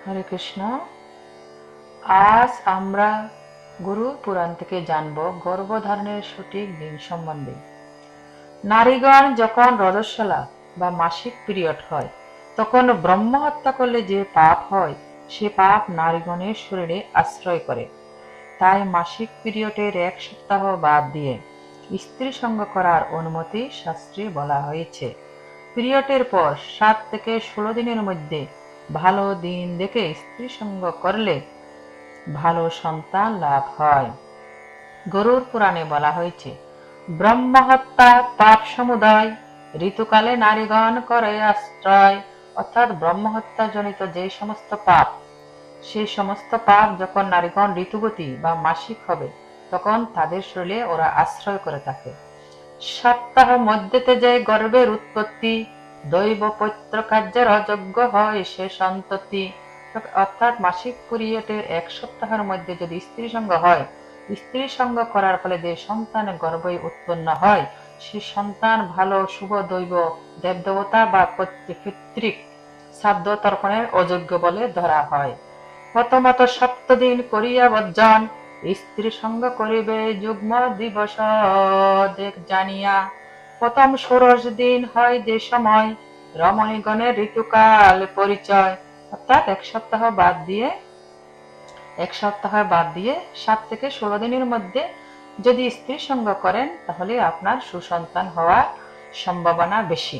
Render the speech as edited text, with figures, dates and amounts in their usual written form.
হরে কৃষ্ণ। আজ আমরা গুরু পুরাণ থেকে জানব গর্ভধারণের সঠিক দিন সম্বন্ধে। নারীগণ যখন রজস্বলা বা মাসিক পিরিয়ড হয় তখন ব্রহ্ম হত্যা করলে যে পাপ হয় সে পাপ নারীগণের শরীরে আশ্রয় করে। তাই মাসিক পিরিয়ডের 1 সপ্তাহ বাদ দিয়ে স্ত্রী সঙ্গ করার অনুমতি শাস্ত্রে বলা হয়েছে। পিরিয়ডের পর 7 থেকে 16 দিনের মধ্যে ভালো দিন দেখে স্ত্রী সঙ্গ করলে ভালো সন্তান লাভ হয়। গরুর পুরাণে বলা হয়েছে, ব্রহ্মহত্যা পাপ সমুদয় ঋতুকালে নারীগণ করে আশ্রয়। অর্থাৎ ব্রহ্মহত্যা জনিত যে সমস্ত পাপ, সেই সমস্ত পাপ যখন নারীগণ ঋতুবতী বা মাসিক হবে তখন তাদের শরীরে ওরা আশ্রয় করে থাকে। সপ্তাহ মধ্যেতে যে গর্ভের উৎপত্তি দৈব পৈত্র কার্যের অযোগ্য হয় সে সন্ততি। অর্থাৎ মাসিক পিরিয়ডের 1 সপ্তাহের মধ্যে যদি স্ত্রী সঙ্গ হয়, স্ত্রী সঙ্গ করার ফলে যে সন্তান গর্ভে উৎপন্ন হয় সে সন্তান ভালো শুভ দৈব দেবদেবতা বা পিতৃক শ্রাদ্ধ তর্পণের অযোগ্য বলে ধরা হয়। প্রথমত 7 দিন করিয়া বর্জন, স্ত্রী সঙ্গ করিবে যুগ্ম দিবস জানিয়া। প্রথম 16 দিন হয় যে সময় রমণীগণের ঋতুকাল পরিচয়। অর্থাৎ 1 সপ্তাহ বাদ দিয়ে 7 থেকে 16 দিনের মধ্যে যদি স্ত্রী সঙ্গ করেন তাহলে আপনার সুসন্তান হওয়ার সম্ভাবনা বেশি।